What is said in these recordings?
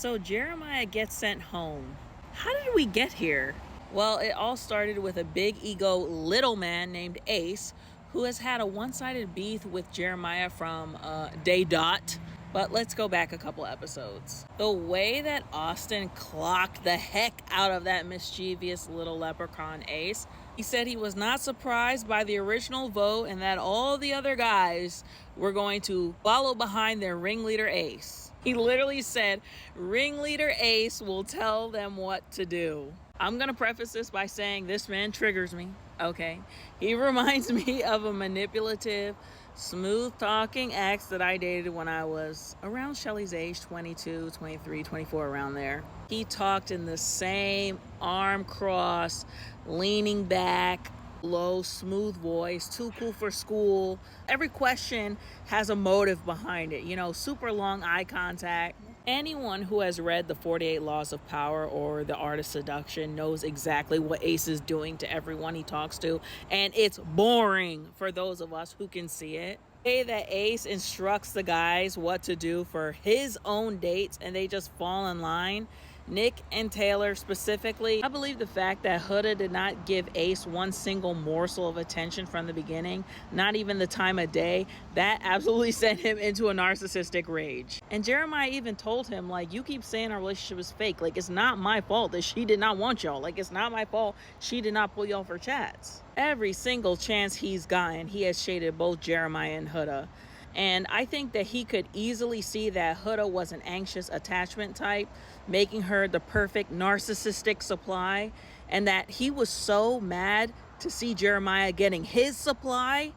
So Jeremiah gets sent home. How did we get here? Well, it all started with a big ego little man named Ace, who has had a one-sided beef with Jeremiah from day dot. But let's go back a couple episodes. The way that Austin clocked the heck out of that mischievous little leprechaun Ace, he said he was not surprised by the original vote and that all the other guys were going to follow behind their ringleader Ace. He literally said, ringleader Ace will tell them what to do. I'm going to preface this by saying this man triggers me, okay? He reminds me of a manipulative, smooth-talking ex that I dated when I was around Shelly's age, 22, 23, 24, around there. He talked in the same arm cross, leaning back, low, smooth voice, too cool for school. Every question has a motive behind it, super long eye contact. Anyone who has read the 48 Laws of Power or The Art of Seduction knows exactly what Ace is doing to everyone he talks to, and it's boring for those of us who can see it. The way that Ace instructs the guys what to do for his own dates and they just fall in line. Nick and Taylor specifically, I believe the fact that Huda did not give Ace one single morsel of attention from the beginning, not even the time of day, that absolutely sent him into a narcissistic rage. And Jeremiah even told him, you keep saying our relationship is fake. It's not my fault that she did not want y'all. It's not my fault she did not pull y'all for chats. Every single chance he's gotten, he has shaded both Jeremiah and Huda. And I think that he could easily see that Huda was an anxious attachment type, making her the perfect narcissistic supply, and that he was so mad to see Jeremiah getting his supply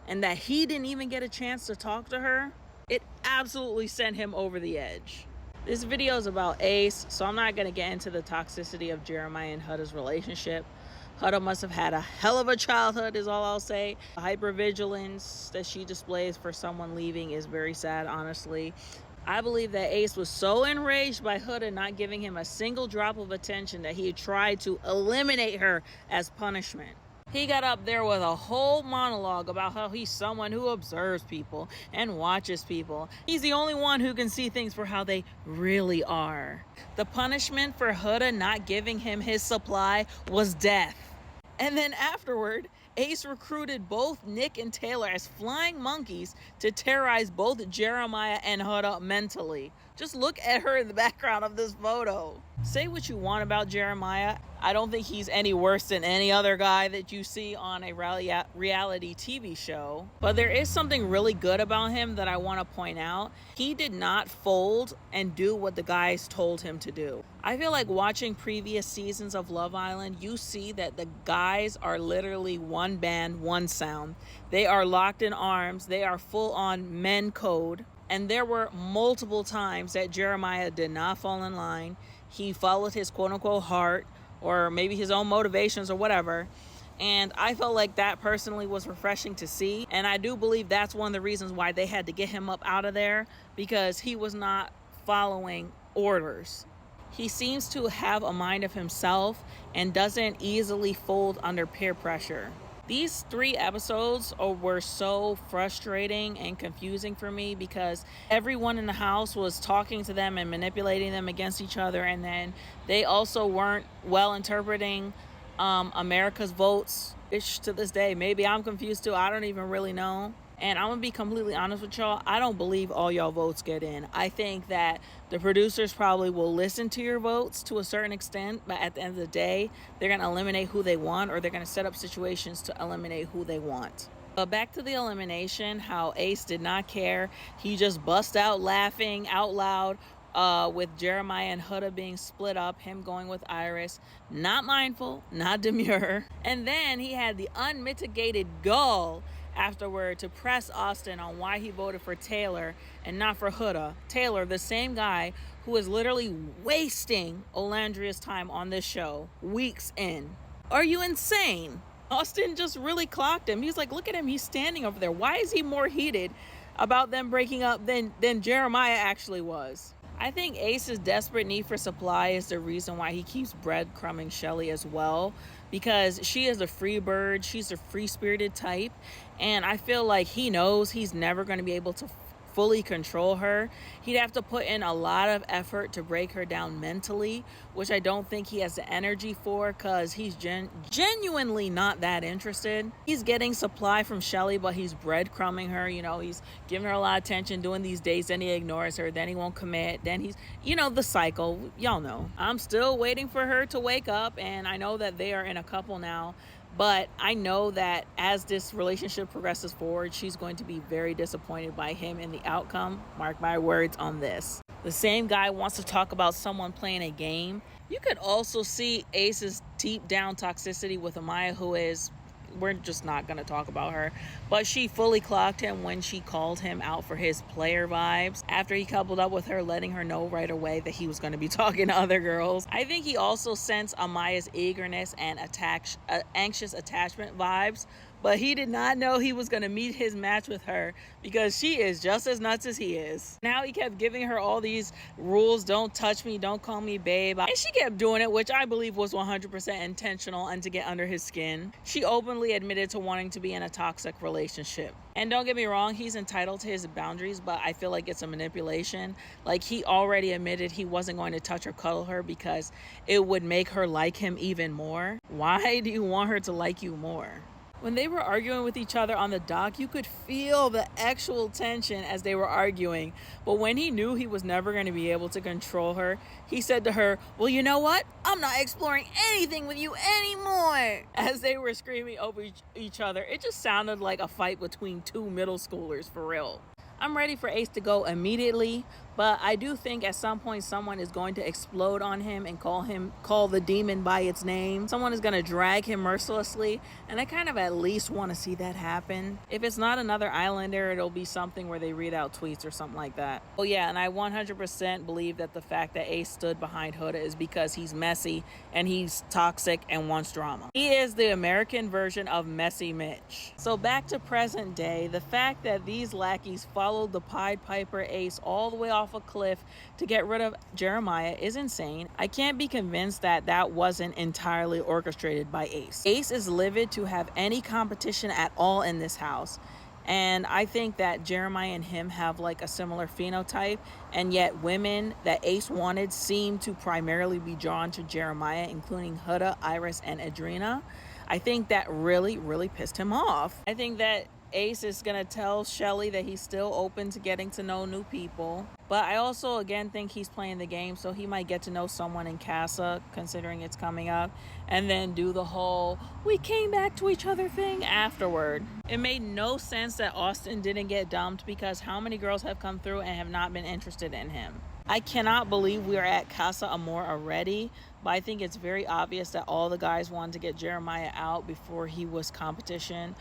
and that he didn't even get a chance to talk to her. It absolutely sent him over the edge. This video is about Ace, so I'm not going to get into the toxicity of Jeremiah and Huda's relationship. Huda must have had a hell of a childhood is all I'll say. The hypervigilance that she displays for someone leaving is very sad, honestly. I believe that Ace was so enraged by Huda not giving him a single drop of attention that he tried to eliminate her as punishment. He got up there with a whole monologue about how he's someone who observes people and watches people. He's the only one who can see things for how they really are. The punishment for Huda not giving him his supply was death. And then afterward, Ace recruited both Nick and Taylor as flying monkeys to terrorize both Jeremiah and Huda mentally. Just look at her in the background of this photo. Say what you want about Jeremiah. I don't think he's any worse than any other guy that you see on a reality TV show. But there is something really good about him that I want to point out. He did not fold and do what the guys told him to do. I feel like watching previous seasons of Love Island, you see that the guys are literally one band, one sound. They are locked in arms. They are full on men code. And there were multiple times that Jeremiah did not fall in line. He followed his quote-unquote heart or maybe his own motivations or whatever. And I felt like that personally was refreshing to see. And I do believe that's one of the reasons why they had to get him up out of there, because he was not following orders. He seems to have a mind of himself and doesn't easily fold under peer pressure. These 3 episodes were so frustrating and confusing for me because everyone in the house was talking to them and manipulating them against each other. And then they also weren't well interpreting America's votes to this day. Maybe I'm confused too. I don't even really know. And I'm going to be completely honest with y'all. I don't believe all y'all votes get in. I think that the producers probably will listen to your votes to a certain extent, but at the end of the day, they're going to eliminate who they want, or they're going to set up situations to eliminate who they want. But back to the elimination, how Ace did not care. He just bust out laughing out loud with Jeremiah and Huda being split up, him going with Iris. Not mindful, not demure. And then he had the unmitigated gall afterward to press Austin on why he voted for Taylor and not for Huda. Taylor, the same guy who is literally wasting Olandria's time on this show weeks in. Are you insane? Austin just really clocked him. He's like, look at him. He's standing over there. Why is he more heated about them breaking up than Jeremiah actually was? I think Ace's desperate need for supply is the reason why he keeps breadcrumbing Shelly as well, because she is a free bird. She's a free-spirited type, and I feel like he knows he's never going to be able to fully control her. He'd have to put in a lot of effort to break her down mentally, which I don't think he has the energy for, because he's genuinely not that interested. He's getting supply from Shelly, but he's breadcrumbing her. You know, he's giving her a lot of attention, doing these dates, then he ignores her, then he won't commit, then he's, you know, the cycle. Y'all know. I'm still waiting for her to wake up, and I know that they are in a couple now. But I know that as this relationship progresses forward, she's going to be very disappointed by him in the outcome. Mark my words on this. The same guy wants to talk about someone playing a game. You could also see Ace's deep down toxicity with Amaya, who is, we're just not going to talk about her, but she fully clocked him when she called him out for his player vibes after he coupled up with her, letting her know right away that he was going to be talking to other girls. I think he also sensed Amaya's eagerness and anxious attachment vibes, but he did not know he was going to meet his match with her, because she is just as nuts as he is. Now he kept giving her all these rules: don't touch me, don't call me babe, and she kept doing it, which I believe was 100% intentional and to get under his skin. She openly admitted to wanting to be in a toxic relationship. And don't get me wrong, he's entitled to his boundaries, but I feel like it's a manipulation. Like, he already admitted he wasn't going to touch or cuddle her because it would make her like him even more. Why do you want her to like you more? When they were arguing with each other on the dock, you could feel the actual tension as they were arguing. But when he knew he was never going to be able to control her, he said to her, "Well, you know what? I'm not exploring anything with you anymore." As they were screaming over each other, it just sounded like a fight between two middle schoolers, for real. I'm ready for Ace to go immediately, but I do think at some point someone is going to explode on him and call the demon by its name. Someone is going to drag him mercilessly, and I kind of at least want to see that happen. If it's not another Islander, it'll be something where they read out tweets or something like that. Oh yeah, and I 100% believe that the fact that Ace stood behind Huda is because he's messy and he's toxic and wants drama. He is the American version of Messy Mitch. So back to present day, the fact that these lackeys followed the Pied Piper Ace all the way off a cliff to get rid of Jeremiah is insane. I can't be convinced that that wasn't entirely orchestrated by Ace. Ace is livid to have any competition at all in this house. And I think that Jeremiah and him have like a similar phenotype, and yet women that Ace wanted seem to primarily be drawn to Jeremiah, including Huda, Iris, and Adrena. I think that really, really pissed him off. I think that Ace is going to tell Shelly that he's still open to getting to know new people. But I also, again, think he's playing the game, so he might get to know someone in CASA, considering it's coming up, and then do the whole "we came back to each other" thing afterward. It made no sense that Austin didn't get dumped, because how many girls have come through and have not been interested in him? I cannot believe we are at Casa Amor already, but I think it's very obvious that all the guys wanted to get Jeremiah out before he was competition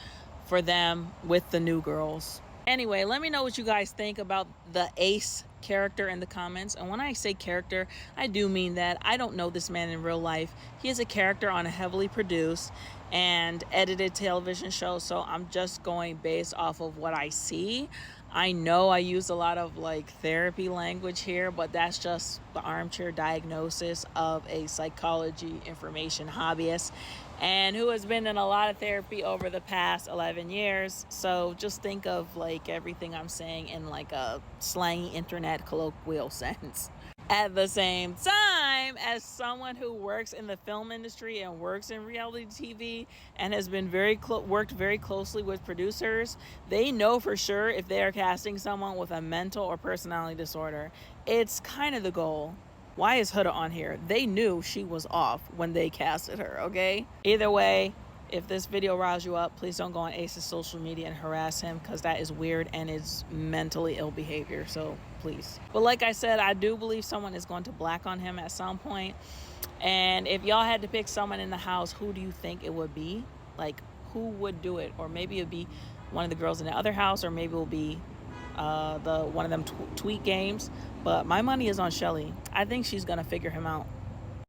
for them with the new girls. Anyway, let me know what you guys think about the Ace character in the comments. And when I say character, I do mean that. I don't know this man in real life. He is a character on a heavily produced and edited television show, so I'm just going based off of what I see. I know I use a lot of like therapy language here, but that's just the armchair diagnosis of a psychology information hobbyist and who has been in a lot of therapy over the past 11 years. So just think of like everything I'm saying in like a slangy internet colloquial sense. At the same time, as someone who works in the film industry and works in reality TV and has been worked very closely with producers, they know for sure if they are casting someone with a mental or personality disorder. It's kind of the goal. Why is Huda on here? They knew she was off when they casted her, okay? Either way, if this video riles you up, please don't go on Ace's social media and harass him, because that is weird and it's mentally ill behavior, so please. But like I said, I do believe someone is going to black on him at some point. And if y'all had to pick someone in the house, who do you think it would be? Like, who would do it? Or maybe it'd be one of the girls in the other house, or maybe it'll be one of them tweet games. But my money is on Shelly. I think she's gonna figure him out.